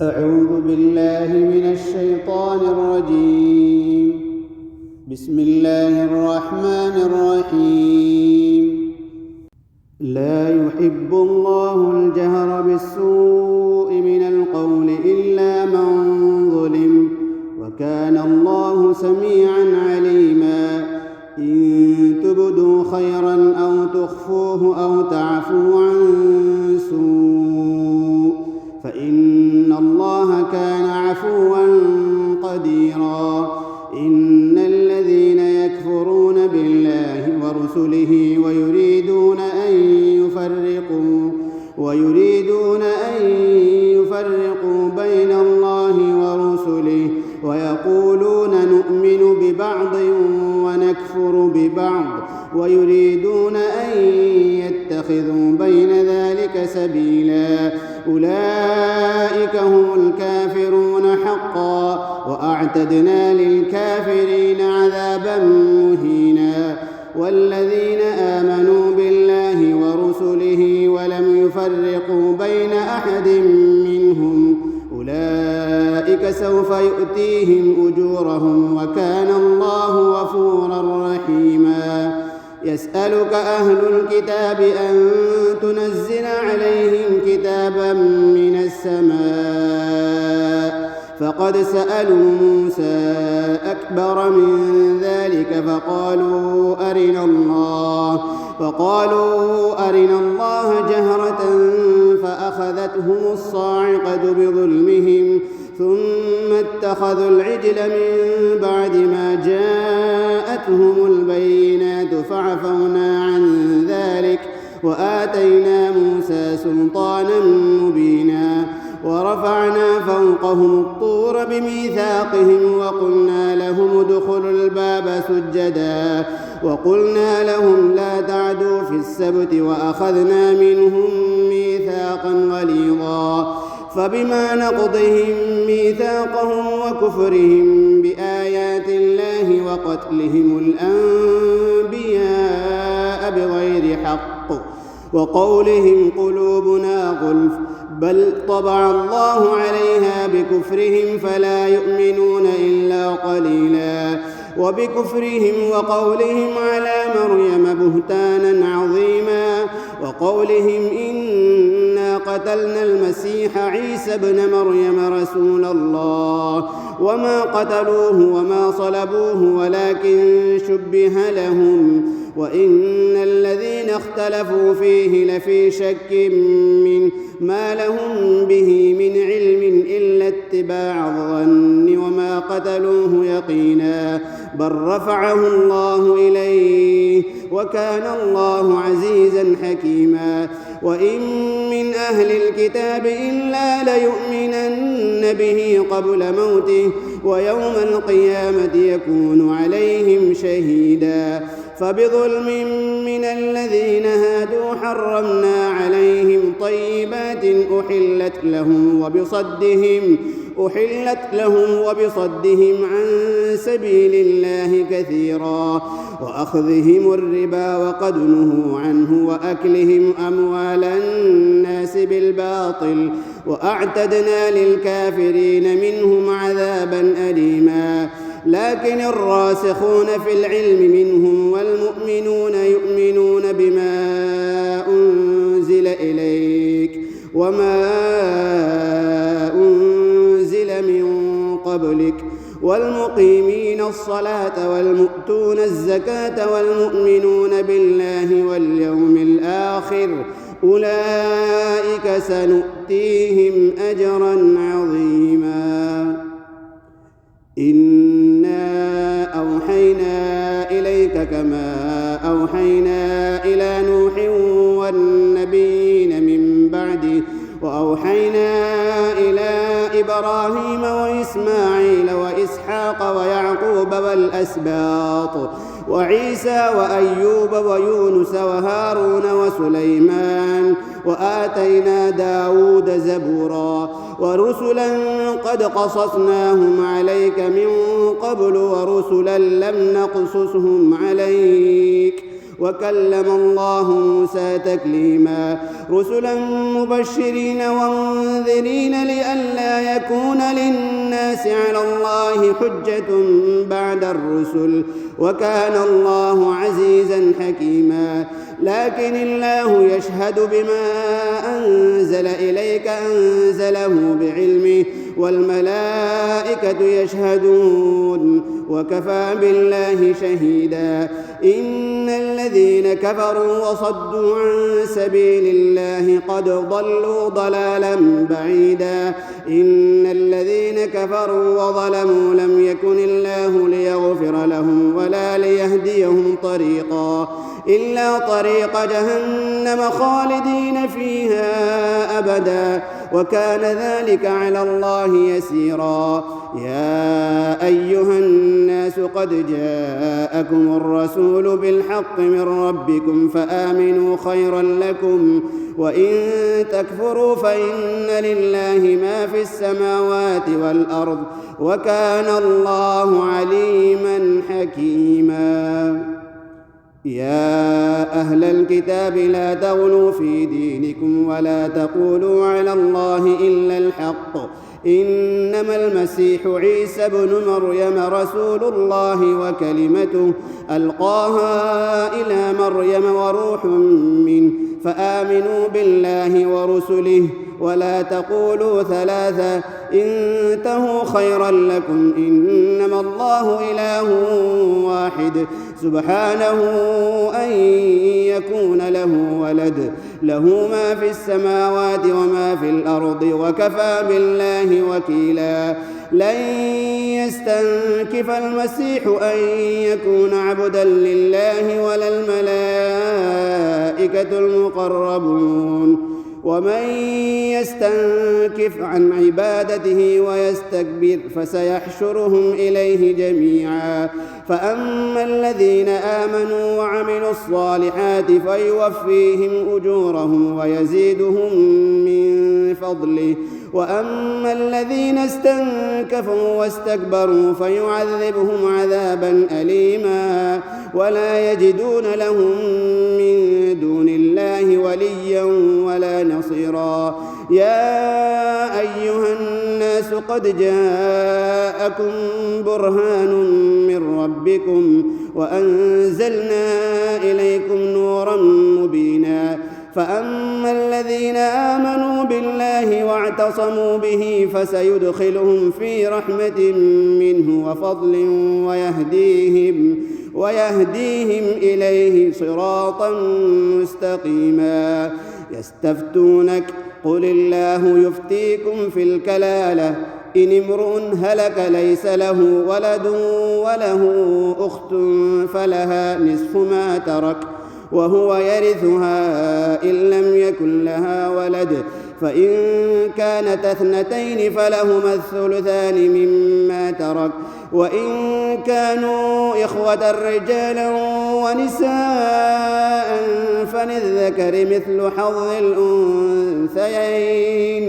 أعوذ بالله من الشيطان الرجيم. بسم الله الرحمن الرحيم. لا يحب الله الجهر بالسوء من القول إلا من ظلم، وكان الله سميعا عليما. إن تبدوا خيرا أو تخفوه أو تعفوا عن سوء فإن الله كان عفوا قديرا. إن الذين يكفرون بالله ورسله ويريدون أن يفرقوا بين الله ورسله ويقولون نؤمن ببعض ونكفر ببعض ويريدون أن يتخذوا بين ذلك سبيلا، أولئك هم الكافرون حقا، وأعتدنا للكافرين عذابا مهينا. والذين آمنوا بالله ورسله ولم يفرقوا بين أحد منهم أولئك سوف يؤتيهم أجورهم، وكان الله غفورا رحيما. يسألك أهل الكتاب أن تنزل عليهم كتابا من السماء، فقد سألوا موسى أكبر من ذلك فقالوا أرنا الله جهرة فأخذتهم الصاعقة بظلمهم ثم اتخذوا العجل من بعد ما جاءتهم البينات فعفونا عن ذلك وآتينا موسى سلطانا مبينا. ورفعنا فوقهم الطور بميثاقهم وقلنا لهم ادخلوا الباب سجدا وقلنا لهم لا تعدوا في السبت وأخذنا منهم ميثاقا غليظا. فبما نقضهم ميثاقهم وكفرهم بآيات الله وقتلهم الأنبياء بغير حق وقولهم قلوبنا غلف بل طبع الله عليها بكفرهم فلا يؤمنون إلا قليلا. وبكفرهم وقولهم على مريم بهتانا عظيما وقولهم إنا قتلنا المسيح عيسى ابن مريم رسول الله وما قتلوه وما صلبوه ولكن شبه لهم وإن الذين اختلفوا فيه لفي شك منه ما لهم به من علم إلا اتباع الظن وما قتلوه يقينا بل رفعه الله إليه وكان الله عزيزا حكيما. وإن من أهل الكتاب إلا ليؤمنن به قبل موته ويوم القيامة يكون عليهم شهيدا. فبظلم من الذين هادوا حرمنا عليهم طيبات أحلت لهم وبصدهم عن سبيل الله كثيرا وأخذهم الربا وقد نهوا عنه وأكلهم أموال الناس بالباطل وأعتدنا للكافرين منهم عذابا أليما. لكن الراسخون في العلم منهم والمؤمنون يؤمنون بما أنزل إليك وما أنزل من قبلك والمقيمين الصلاة والمؤتون الزكاة والمؤمنون بالله واليوم الآخر أولئك سنؤتيهم أجرا عظيما. إنا أوحينا إليك كما أوحينا إلى نوح والنبيين من بعده وأوحينا إلى إبراهيم وإسماعيل وإسحاق ويعقوب والأسباط وعيسى وأيوب ويونس وهارون وسليمان وآتينا داود زبورا ورسلا قد قصصناهم عليك من قبل ورسلا لم نقصصهم عليك وكلم الله موسى تكليما رسلا مبشرين ومنذرين لئلا يكون للناس على الله حجة بعد الرسل، وكان الله عزيزا حكيما. لكن الله يشهد بما أنزل إليك أنزله بعلمه، والملائكة يشهدون، وكفى بالله شهيدا. إن الذين كفروا وصدوا عن سبيل الله قد ضلوا ضلالا بعيدا. إن الذين كفروا وظلموا لم يكن الله ليغفر لهم ولا ليهديهم طريقا إلا طريق جهنم خالدين فيها أبدا، وكان ذلك على الله يسيرا. يا أيها الناس قد جاءكم الرسول بالحق من ربكم فآمنوا خيرا لكم، وإن تكفروا فإن لله ما في السماوات والأرض، وكان الله عليما حكيما. يا أهل الكتاب لا تغلوا في دينكم ولا تقولوا على الله إلا الحق، إنما المسيح عيسى بن مريم رسول الله وكلمته ألقاها إلى مريم وروح منه، فآمنوا بالله ورسله ولا تقولوا ثلاثة، انتهوا خيرا لكم، إنما الله إله واحد سبحانه أن يكون له ولد، له ما في السماوات وما في الأرض، وكفى بالله وكيلا. لن يستنكف المسيح أن يكون عبدا لله ولا الملائكة المقربون، ومن يستنكف عن عبادته ويستكبر فسيحشرهم إليه جميعا. فأما الذين آمنوا وعملوا الصالحات فيوفيهم أجورهم ويزيدهم من فضله، وأما الذين استنكفوا واستكبروا فيعذبهم عذابا أليما ولا يجدون لهم من دون الله وليا ولا نصيرا. يا أيها الناس قد جاءكم برهان من ربكم وأنزلنا إليكم نورا مبينا. فأما الذين آمنوا بالله واعتصموا به فسيدخلهم في رحمة منه وفضل ويهديهم إليه صراطا مستقيما. يستفتونك قل الله يفتيكم في الكلالة، إن امرؤ هلك ليس له ولد وله أخت فلها نصف ما ترك وهو يرثها إن لم يكن لها ولد، فإن كانت اثنتين فلهما الثلثان مما ترك، وإن كانوا إخوة رجالا ونساء فللذكر مثل حظ الأنثيين،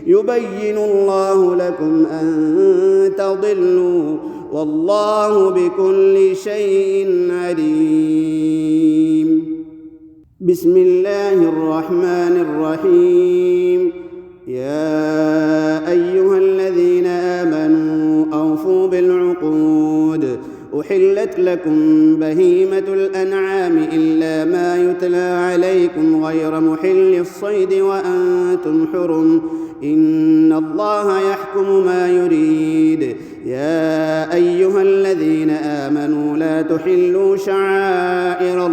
يبين الله لكم أن تضلوا، والله بكل شيء عليم. بسم الله الرحمن الرحيم. يا أيها الذين آمنوا أوفوا بالعقود، أحلت لكم بهيمة الأنعام إلا ما يتلى عليكم غير محل الصيد وأنتم حرم، إن الله يحكم ما يريد. يا أيها الذين آمنوا لا تحلوا شعائر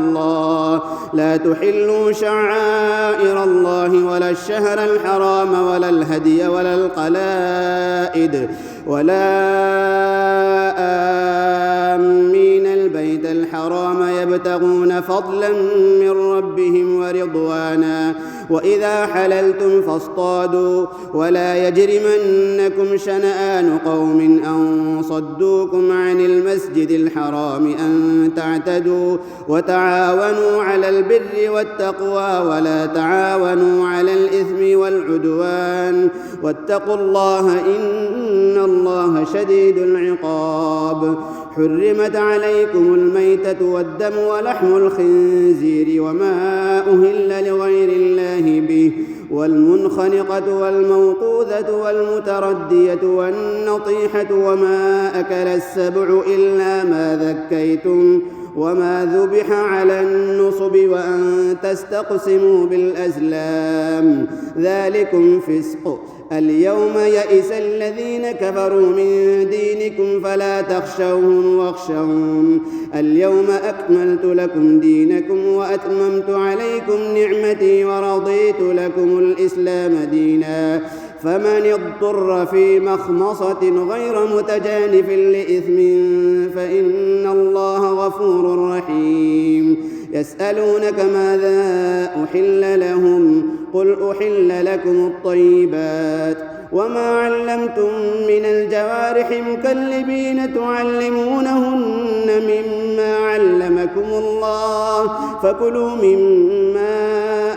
الله ولا الشهر الحرام ولا الهدي ولا القلائد ولا آمين البيت الحرام يبتغون فضلا من ربهم ورضوانا، وإذا حللتم فاصطادوا، ولا يجرمنكم شنآن قوم أن صدوكم عن المسجد الحرام أن تعتدوا، وتعاونوا على البر والتقوى ولا تعاونوا على الإثم والعدوان، واتقوا الله إن إن الله شديد العقاب. حرمت عليكم الميتة والدم ولحم الخنزير وما أهل لغير الله به والمنخنقة والموقوذة والمتردية والنطيحة وما أكل السبع إلا ما ذكيتم وما ذبح على النصب وأن تستقسموا بالأزلام ذلكم فسق. اليوم يئس الذين كفروا من دينكم فلا تخشوهم واخشون. اليوم أكملت لكم دينكم وأتممت عليكم نعمتي ورضيت لكم الإسلام دينا. فمن اضطر في مخمصة غير متجانف لإثم فإن الله غفور رحيم. يسألونك ماذا أحل لهم قل أحل لكم الطيبات وما علمتم من الجوارح مكلبين تعلمونهن مما علمكم الله فكلوا مما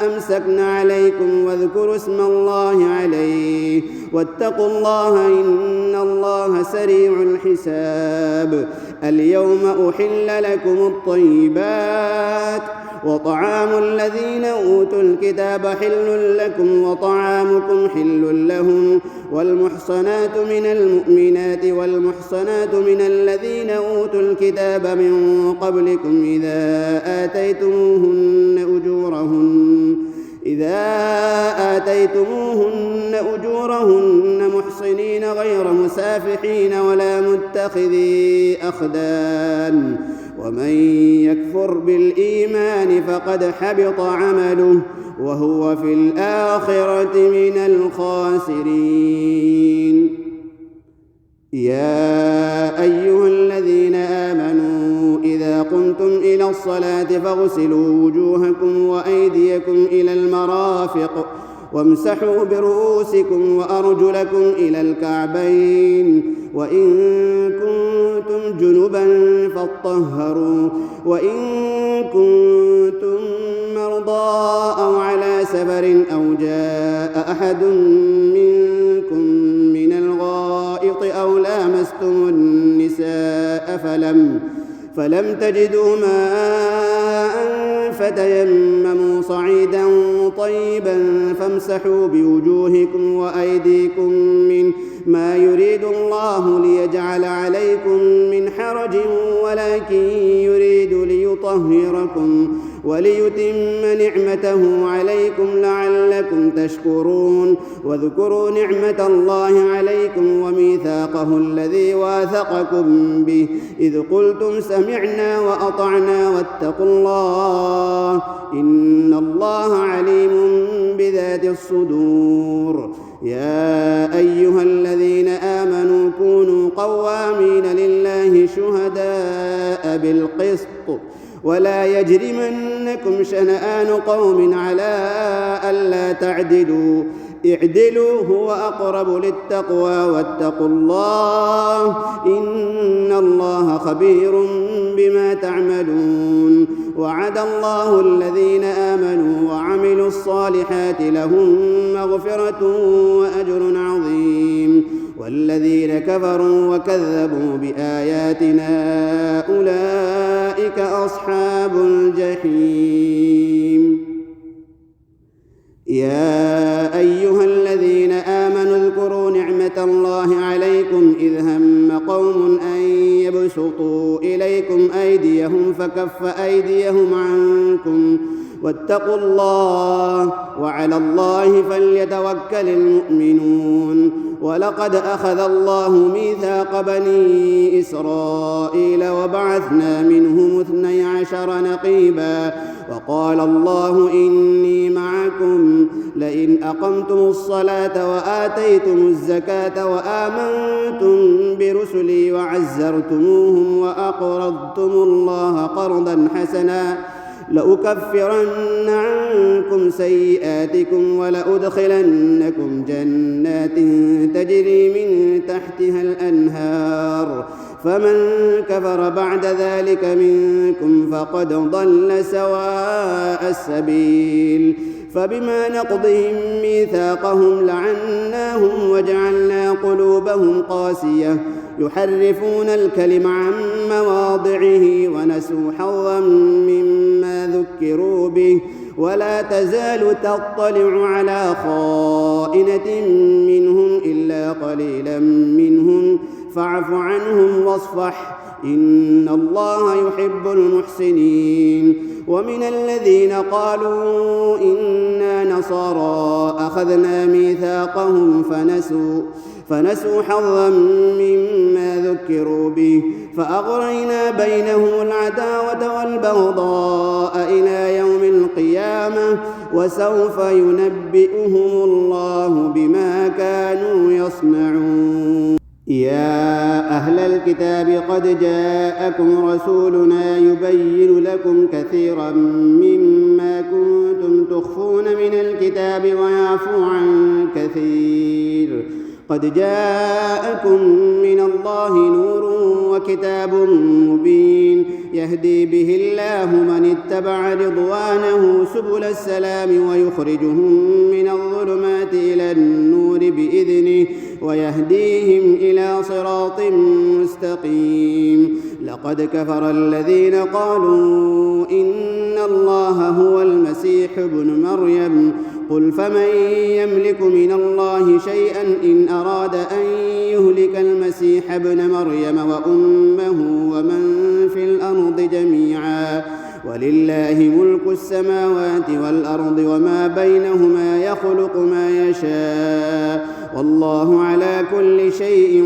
أمسكن عليكم واذكروا اسم الله عليه واتقوا الله إن الله سريع الحساب. اليوم أحل لكم الطيبات وطعام الذين أوتوا الكتاب حل لكم وطعامكم حل لهم والمحصنات من المؤمنات والمحصنات من الذين أوتوا الكتاب من قبلكم إذا آتيتموهن أجورهن محصنين غير مسافحين ولا متخذي أخدان ومن يكفر بالإيمان فقد حبط عمله وهو في الآخرة من الخاسرين. يا أيها الذين آمنوا إذا قمتم إلى الصلاة فاغسلوا وجوهكم وأيديكم إلى المرافق وامسحوا برؤوسكم وأرجلكم إلى الكعبين وإن كنتم جنبا فاطهروا وإن كنتم مرضى أو على سفر أو جاء أحد منكم من الغائط أو لامستم النساء فلم تجدوا ماء فتيمموا صعيدا طيبا فامسحوا بوجوهكم وأيديكم منه ما يريد الله ليجعل عليكم من حرج ولكن يريد ليطهركم وليتم نعمته عليكم لعلكم تشكرون. واذكروا نعمة الله عليكم وميثاقه الذي واثقكم به إذ قلتم سمعنا وأطعنا واتقوا الله إن الله عليم بذات الصدور. يا أيها الذين آمنوا كونوا قوامين لله شهداء بالقسط ولا يجرمنكم شنآن قوم على ألا تعدلوا اعدلوا هو أقرب للتقوى واتقوا الله إن الله خبير بما تعملون. وعد الله الذين آمنوا وعملوا الصالحات لهم مغفرة وأجر عظيم والذين كفروا وكذبوا بآياتنا أولئك أصحاب الجحيم. يا أيها الذين آمنوا اذكروا نعمة الله عليكم إذ هم قوم أن يبسطوا إليكم أيديهم فكف أيديهم عنكم واتقوا الله وعلى الله فليتوكل المؤمنون. ولقد أخذ الله ميثاق بني إسرائيل وبعثنا منهم 12 نقيبا وقال الله إني معكم لئن أقمتم الصلاة وآتيتم الزكاة وآمنتم برسلي وعزرتموهم وأقرضتم الله قرضا حسنا لأكفرن عنكم سيئاتكم ولأدخلنكم جنات تجري من تحتها الأنهار فمن كفر بعد ذلك منكم فقد ضل سواء السبيل. فبما نقضهم ميثاقهم لعناهم وجعلنا قلوبهم قاسية يحرفون الكلم عن مواضعه ونسوا حظا مما ذكروا به ولا تزال تطلع على خائنة منهم إلا قليلا منهم فاعف عنهم واصفح إن الله يحب المحسنين. ومن الذين قالوا إنا نصارى أخذنا ميثاقهم فنسوا حظا مما ذكروا به فأغرينا بينهم العداوة والبغضاء إلى يوم القيامة وسوف ينبئهم الله بما كانوا يصنعون. يا أهل الكتاب قد جاءكم رسولنا يبين لكم كثيرا مما كنتم تخفون من الكتاب ويعفو عن كثير قد جاءكم من الله نور وكتاب مبين يهدي به الله من اتبع رضوانه سبل السلام ويخرجهم من الظلمات إلى النور بإذنه ويهديهم إلى صراط مستقيم. لقد كفر الذين قالوا إن الله هو المسيح ابن مريم قل فمن يملك من الله شيئا إن أراد أن يهلك المسيح ابن مريم وأمه ومن في الأرض جميعا ولله ملك السماوات والأرض وما بينهما يخلق ما يشاء والله على كل شيء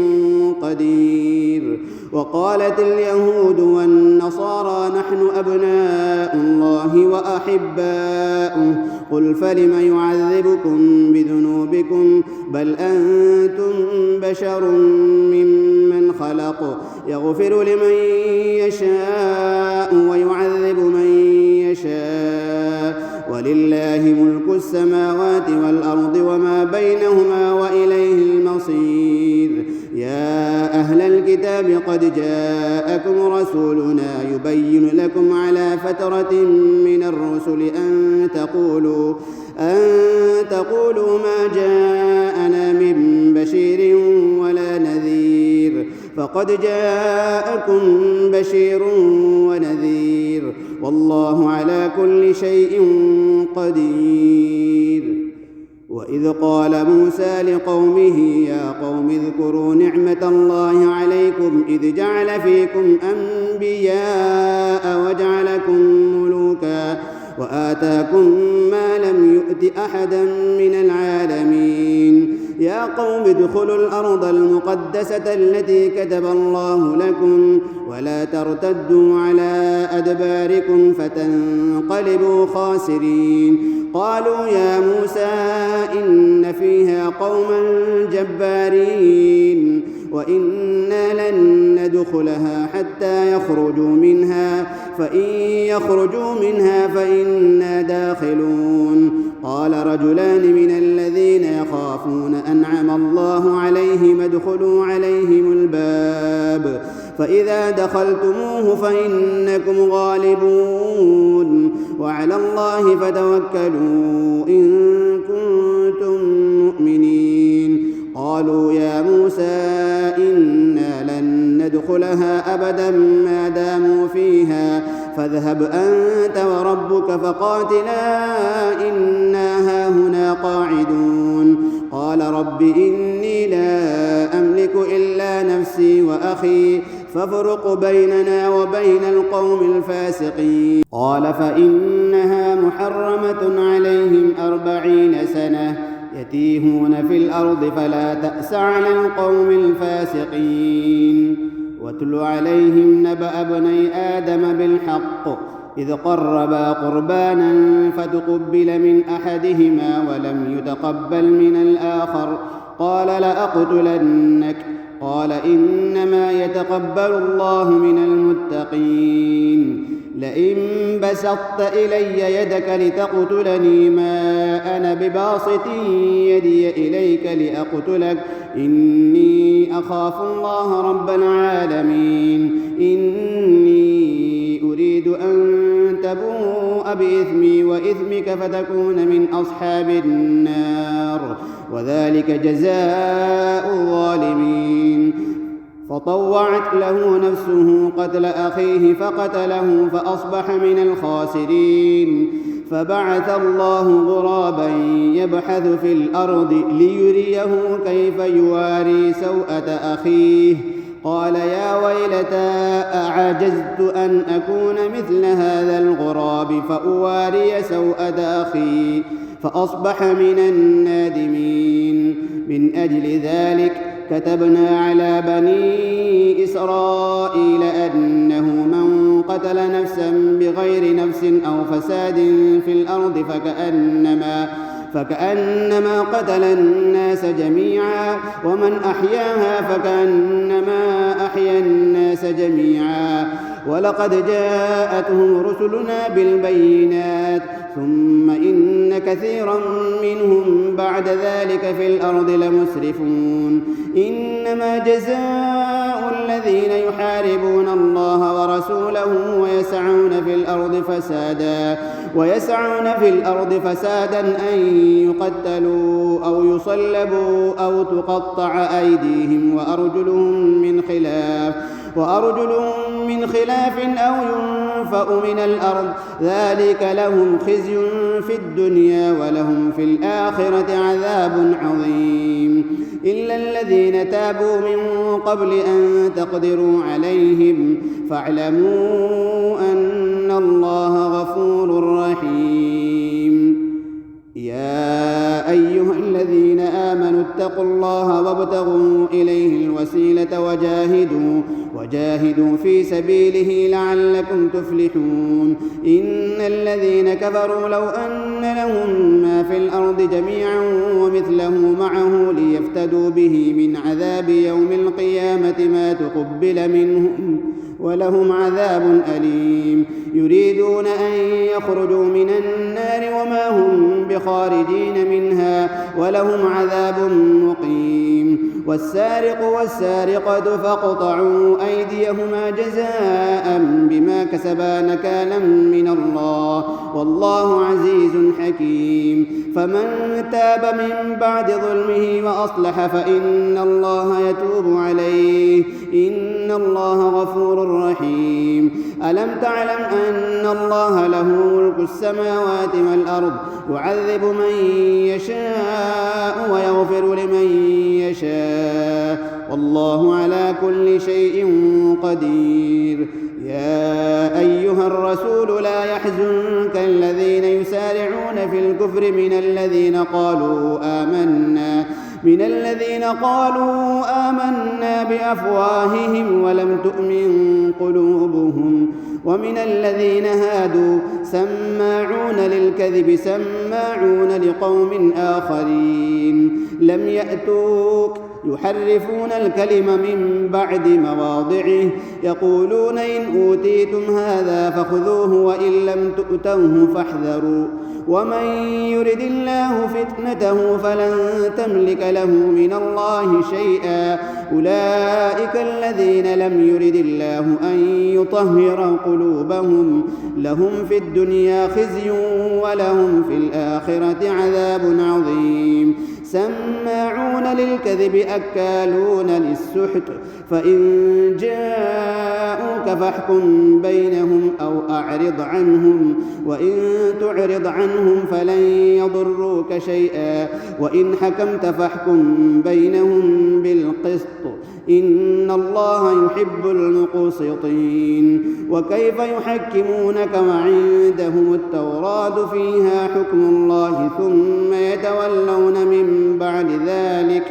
قدير. وقالت اليهود والنصارى نحن أبناء الله وأحباؤه قل فلم يعذبكم بذنوبكم بل أنتم بشر ممن خلق يغفر لمن يشاء ويعذب من يشاء ولله ملك السماوات والأرض وما بينهما وإليه المصير. يا أهل الكتاب قد جاءكم رسولنا يبين لكم على فترة من الرسل أن تقولوا ما جاءنا من بشير ولا نذير فقد جاءكم بشير ونذير والله على كل شيء قدير. وإذ قال موسى لقومه يا قوم اذكروا نعمة الله عليكم إذ جعل فيكم أنبياء وجعلكم ملوكا وآتاكم ما لم يؤت أحدا من العالمين. يا قوم ادخلوا الأرض المقدسة التي كتب الله لكم ولا ترتدوا على أدباركم فتنقلبوا خاسرين. قالوا يا موسى إن فيها قوما جبارين وإنا لن ندخلها حتى يخرجوا منها فإن يخرجوا منها فإنا داخلون. قال رجلان من الذين يخافون أنعم الله عليهم ادخلوا عليهم الباب فإذا دخلتموه فإنكم غالبون وعلى الله فتوكلوا إن كنتم مؤمنين. قالوا يا موسى إنا لن ندخلها أبدا ما داموا فيها فاذهب أنت وربك فقاتلا إنا هاهنا قاعدون. قال رب إني لا أملك إلا نفسي وأخي فافرق بيننا وبين القوم الفاسقين. قال فإنها محرمة عليهم 40 سنة يتيهون في الأرض فلا تأس على القوم الفاسقين. واتل عليهم نبأ ابني آدم بالحق إذ قربا قربانا فتقبل من أحدهما ولم يتقبل من الآخر قال لأقتلنك قال إنما يتقبل الله من المتقين. لئن بسطت إلي يدك لتقتلني ما أنا بباسط يدي إليك لأقتلك إني أخاف الله رب العالمين. إني أريد أن تبوء بإثمي وإثمك فتكون من أصحاب النار، وذلك جزاء الظالمين. فطوعت له نفسه قتل أخيه فقتله فأصبح من الخاسرين. فبعث الله غرابا يبحث في الأرض ليريه كيف يواري سوءة أخيه، قال يا ويلتى أعجزت أن أكون مثل هذا الغراب فأواري سوءة أخي فأصبح من النادمين. من أجل ذلك كتبنا على بني إسرائيل أنه من قتل نفسا بغير نفس أو فساد في الأرض فكأنما قتل الناس جميعا، ومن أحياها فكأنما أحيا الناس جميعا. ولقد جاءتهم رسلنا بالبينات ثم إن كثيرا منهم بعد ذلك في الأرض لمسرفون. إنما جزاء الذين يحاربون الله ورسوله ويسعون في الأرض فسادا أن يقتلوا أو يصلبوا أو تقطع أيديهم وأرجلهم من خلاف أو ينفأوا من الأرض، ذلك لهم خزي في الدنيا ولهم في الآخرة عذاب عظيم. إلا الذين تابوا من قبل أن تقدروا عليهم فاعلموا أن الله غفور رحيم. يا أيها الذين آمنوا اتقوا الله وابتغوا إليه الوسيلة وجاهدوا في سبيله لعلكم تفلحون. إن الذين كفروا لو أن لهم ما في الأرض جميعا ومثله معه ليفتدوا به من عذاب يوم القيامة ما تقبل منهم ولهم عذاب أليم. يريدون أن يخرجوا من النار وما هم بخارجين منها ولهم عذاب مقيم. والسارق والسارقة فاقطعوا أيديهما جزاء بما كسبا نكالا من الله، والله عزيز حكيم. فمن تاب من بعد ظلمه وأصلح فإن الله يتوب عليه، إن الله غفور رحيم. ألم تعلم أن الله له ملك السماوات والأرض، يعذب من يشاء ويغفر لمن يشاء، والله على كل شيء قدير. يا أيها الرسول لا يحزنك الذين يسارعون في الكفر من الذين قالوا آمنا بأفواههم ولم تؤمن قلوبهم، ومن الذين هادوا سماعون للكذب سماعون لقوم آخرين لم يأتوك يحرفون الكلم من بعد مواضعه، يقولون إن أوتيتم هذا فخذوه وإن لم تؤتوه فاحذروا، ومن يرد الله فتنته فلن تملك له من الله شيئا. أولئك الذين لم يرد الله أن يطهر قلوبهم، لهم في الدنيا خزي ولهم في الآخرة عذاب عظيم. سماعون للكذب أكالون للسحت، فإن جاءوك فاحكم بينهم أو أعرض عنهم، وإن تعرض عنهم فلن يضروك شيئا، وإن حكمت فاحكم بينهم بالقسط، إن الله يحب المقسطين. وكيف يحكمونك وعندهم التوراة فيها حكم الله ثم يتولون من بعد ذلك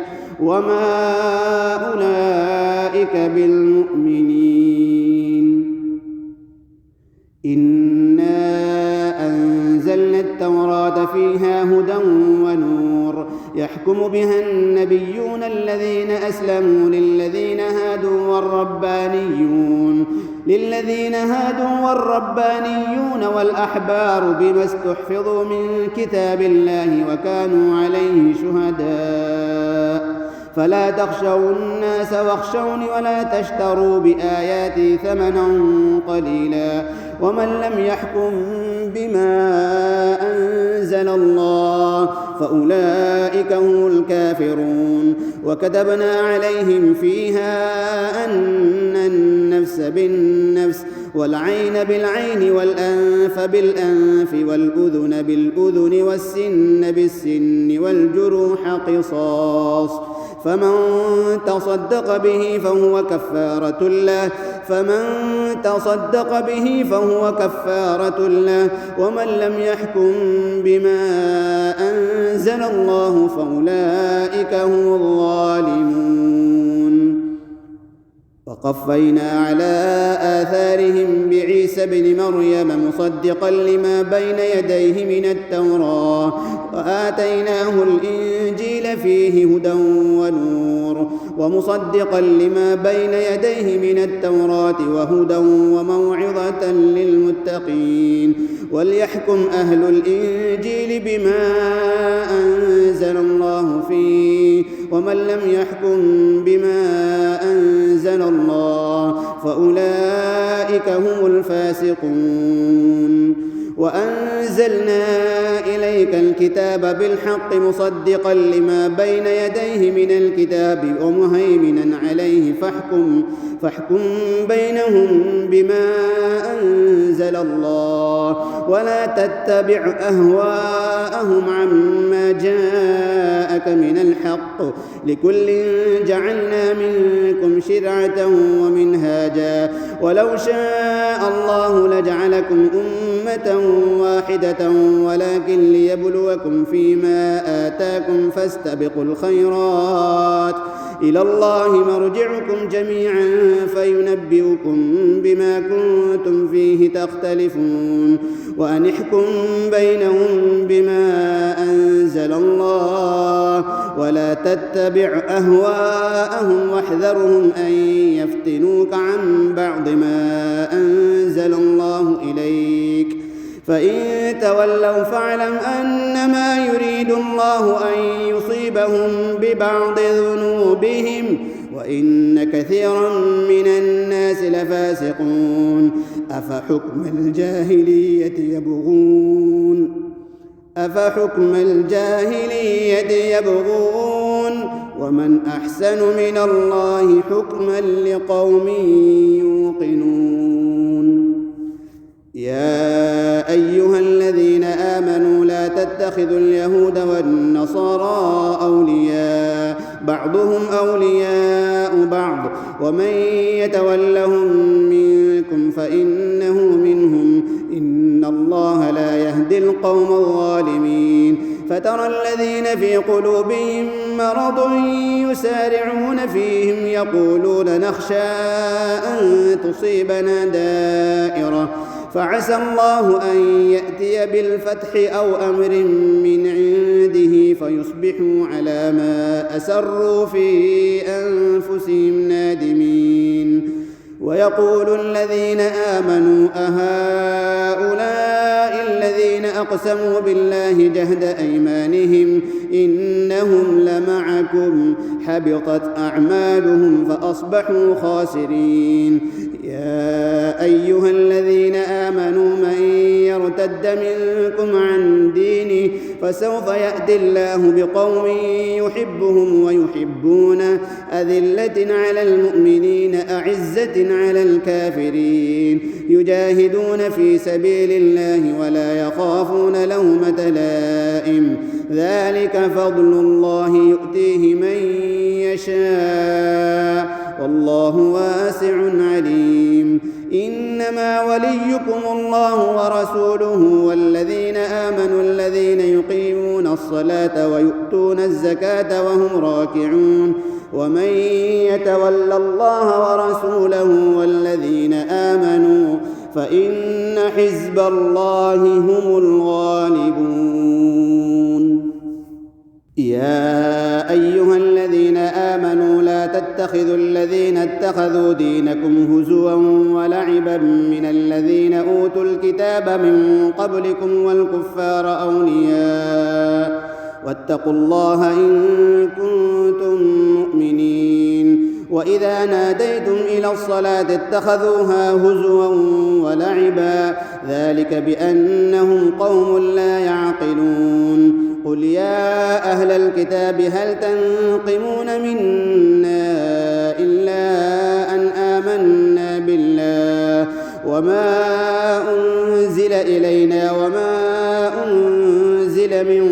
وما أولئك بالمؤمنين. إنا أنزلنا التوراة فيها هدى ونور، يحكم بها النبيون الذين أسلموا للذين هادوا والربانيون والأحبار بما استحفظوا من كتاب الله وكانوا عليه شهداء. فلا تخشوا الناس واخشوني ولا تشتروا بآياتي ثمنا قليلا ومن لم يحكم بما أنزل الله فأولئك هم الكافرون. وكتبنا عليهم فيها أن النفس بالنفس والعين بالعين والأنف بالأنف والأذن بالأذن والسن بالسن والجروح قصاص، فمن تصدق به فهو كفارة له، ومن لم يحكم بما أنزل الله فأولئك هم الظالمون. وقفينا على آثارهم بعيسى بن مريم مصدقا لما بين يديه من التوراة، وآتيناه الإنجيل فيه هدى ونور، ومصدقا لما بين يديه من التوراة وهدى وموعظة للمتقين. وليحكم أهل الإنجيل بما أنزل الله فيه، ومن لم يحكم بما أنزل الله فأولئك هم الفاسقون. وأنزلنا إليك الكتاب بالحق مصدقا لما بين يديه من الكتاب ومهيمنا عليه، فاحكم بينهم بما أنزل الله، ولا تتبع أهواءهم عما جاءك من الحق، لكل جعلنا منكم شرعة ومنهاجا، ولو شاء الله لجعلكم أمة واحدة ولكن ليبلوكم فيما آتاكم فاستبقوا الخيرات، إلى الله مرجعكم جميعا فينبئكم بما كنتم فيه تختلفون. وأن احكم بينهم بما أنزل الله، ولا تتبع أهواءهم واحذرهم أن يفتنوك عن بعض ما أنزل الله إليك، فإن تولوا فاعلم أنما يريد الله أن يصيبهم ببعض ذنوبهم، وإن كثيرا من الناس لفاسقون. أفحكم الجاهلية يبغون ومن أحسن من الله حكما لقوم يوقنون. يا أيها الذين آمنوا لا تتخذوا اليهود والنصارى أولياء، بعضهم أولياء بعض، ومن يتولهم منكم فإنه منهم، إن الله لا يهدي القوم الظالمين. فترى الذين في قلوبهم مرض يسارعون فيهم يقولون نخشى أن تصيبنا دائرة، فعسى الله أن يأتي بالفتح أو أمر من عنده فيصبحوا على ما أسروا في أنفسهم نادمين. ويقول الذين آمنوا أهؤلاء الذين أقسموا بالله جهد أيمانهم إنهم لمعكم حبطت أعمالهم فأصبحوا خاسرين. يا أيها الذين آمنوا من يرتد منكم عن دينه فسوف يأتي الله بقوم يحبهم ويحبونه، أذلة على المؤمنين أعزة على الكافرين، يجاهدون في سبيل الله ولا يخافون لومة لائم، ذلك فضل الله يؤتيه من يشاء والله واسع عليم. إنما وليكم الله ورسوله والذين آمنوا الذين يقيمون الصلاة ويؤتون الزكاة وهم راكعون، ومن يتول الله ورسوله والذين آمنوا فإن حزب الله هم الغالبون. يا أيها الذين آمنوا لا تتخذوا الذين اتخذوا دينكم هزوا ولعبا من الذين أوتوا الكتاب من قبلكم والكفار أولياء، واتقوا الله إن كنتم مؤمنين. وإذا ناديتم إلى الصلاة اتخذوها هزوا ولعبا ذلك بأنهم قوم لا يعقلون قل يا أهل الكتاب هل تنقمون منا إلا أن آمنا بالله وما أنزل إلينا وما أنزل من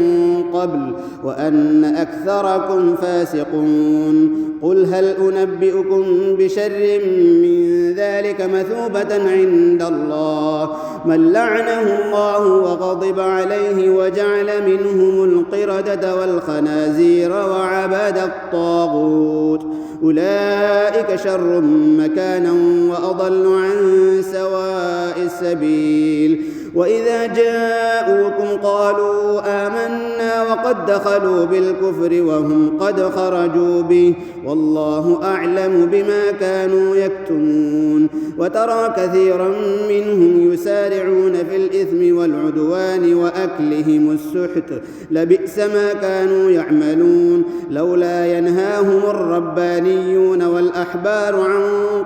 قبل وأن أكثركم فاسقون قل هل أنبئكم بشر من ذلك مثوبة عند الله من لعنه الله وغضب عليه وجعل منهم القردة والخنازير وعبد الطاغوت أولئك شر مكانا وأضل عن سواء السبيل وإذا جاءوكم قالوا آمنا وقد دخلوا بالكفر وهم قد خرجوا به والله أعلم بما كانوا يكتمون وترى كثيرا منهم يسارعون في الإثم والعدوان وأكلهم السحت لبئس ما كانوا يعملون لولا ينهاهم الربانيون والأحبار عن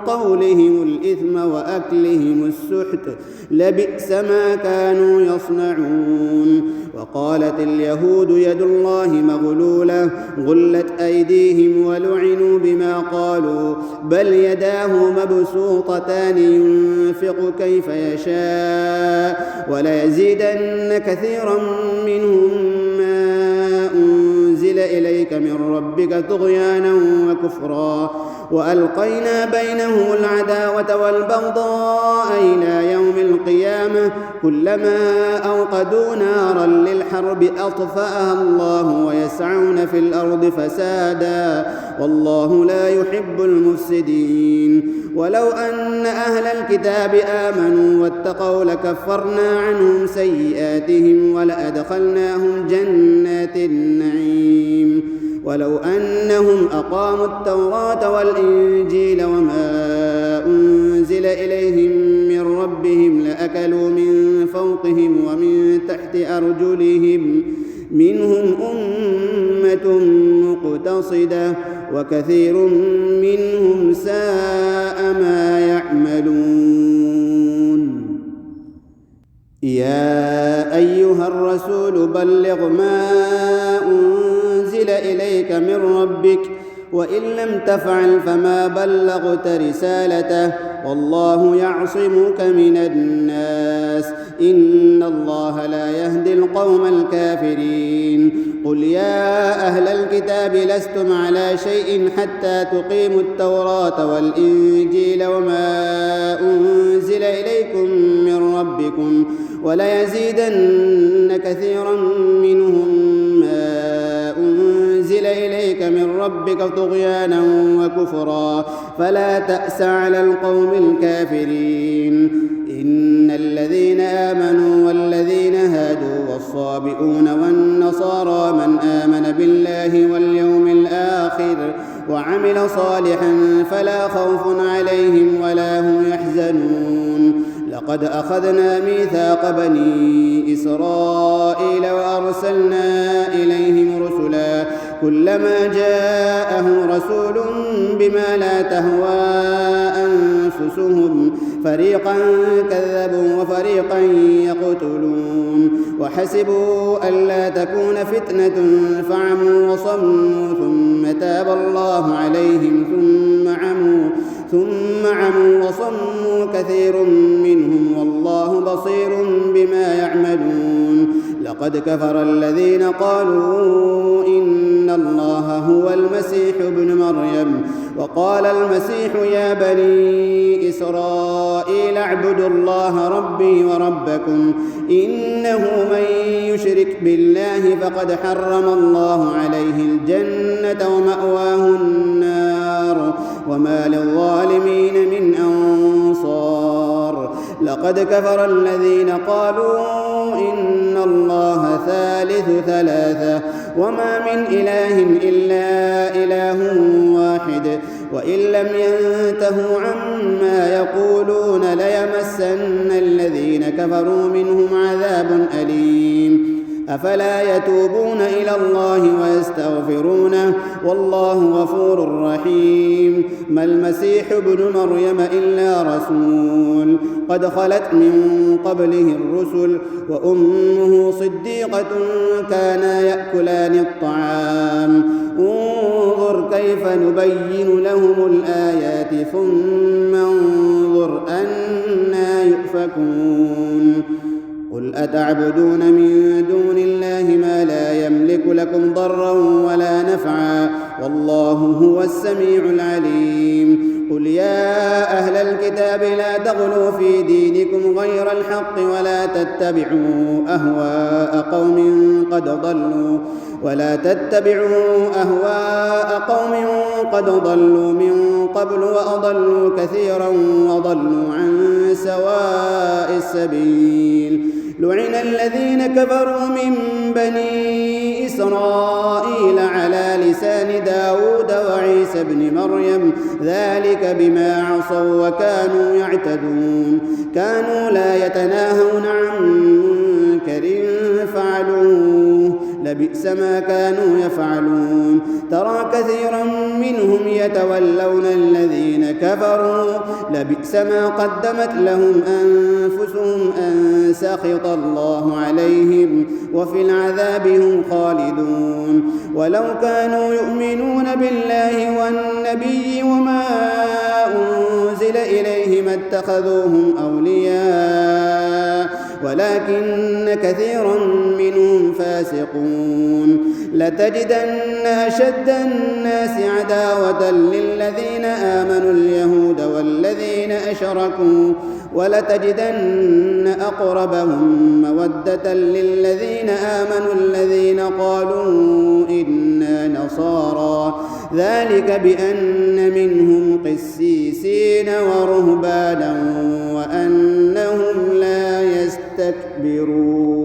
قولهم الإثم وأكلهم السحت لبئس ما كانوا يصنعون وقالت اليهود يد الله مغلولة غلت أيديهم ولعنوا بما قالوا بل يداه مبسوطتان ينفق كيف يشاء وليزيدن كثيرا منهم ما أنزل إليك من ربك طغيانا وكفرا وألقينا بينهم العداوة والبغضاء إلى يوم القيامة كلما أوقدوا نارا للحرب أطفأها الله ويسعون في الأرض فسادا والله لا يحب المفسدين ولو أن أهل الكتاب آمنوا واتقوا لكفرنا عنهم سيئاتهم ولأدخلناهم جنات النعيم ولو أنهم أقاموا التوراة والإنجيل وما أنزل إليهم من ربهم لأكلوا من فوقهم ومن تحت أرجلهم منهم أمة مقتصدة وكثير منهم ساء ما يعملون يا أيها الرسول بلغ ما أنزل إليك من ربك وإن لم تفعل فما بلغت رسالته والله يعصمك من الناس إن الله لا يهدي القوم الكافرين قل يا أهل الكتاب لستم على شيء حتى تقيموا التوراة والإنجيل وما أنزل إليكم من ربكم وليزيدن كثيرا منهم ما أنزل إليك من ربك طغيانا وكفرا فلا تأس على القوم الكافرين إن الذين آمنوا والذين هادوا والصابئون والنصارى من آمن بالله واليوم الآخر وعمل صالحا فلا خوف عليهم ولا هم يحزنون لقد أخذنا ميثاق بني إسرائيل وأرسلنا إليهم رسلا كلما جاءهم رسول بما لا تهوى أنفسهم فريقا كذبوا وفريقا يقتلون وحسبوا ألا تكون فتنة فعموا وصموا ثم تاب الله عليهم ثم عموا وصموا كثير منهم والله بصير بما يعملون لقد كفر الذين قالوا إن الله هو المسيح ابن مريم وقال المسيح يا بني إسرائيل اعبدوا الله ربي وربكم إنه من يشرك بالله فقد حرم الله عليه الجنة ومأواه النار وما للظالمين من أنصار لقد كفر الذين قالوا إن الله ثالث ثلاثة وما من إله إلا إله واحد وإن لم ينتهوا عما يقولون ليمسن الذين كفروا منهم عذاب أليم أفلا يتوبون إلى الله ويستغفرونه والله غفور رحيم. ما المسيح ابن مريم إلا رسول قد خلت من قبله الرسل وأمه صديقة كانا يأكلان الطعام انظر كيف نبين لهم الآيات ثم انظر أنى يؤفكون. قل أتعبدون من دون الله ما لا يملك لكم ضرا ولا نفعا والله هو السميع العليم. قل يا أهل الكتاب لا تغلوا في دينكم غير الحق ولا تتبعوا أهواء قوم قد ضلوا من قبل وأضلوا كثيرا وضلوا عن سواء السبيل. لعن الذين كفروا من بني إسرائيل على لسان داود وعيسى بن مريم ذلك بما عصوا وكانوا يعتدون. كانوا لا يتناهون عن منكر فعلوه لبئس ما كانوا يفعلون. ترى كثيرا منهم يتولون الذين كفروا لبئس ما قدمت لهم أنفسهم أن سخط الله عليهم وفي العذاب هم خالدون. ولو كانوا يؤمنون بالله والنبي وما أنزل إليه ما اتخذوهم أولياء ولكن كثيرا منهم فاسقون. لتجدن أشد الناس عداوة للذين آمنوا اليهود والذين أشركوا ولتجدن أقربهم مودة للذين آمنوا الذين قالوا إنا نصارى ذلك بأن منهم قسيسين ورهبانا وأنهم لا يستكبرون.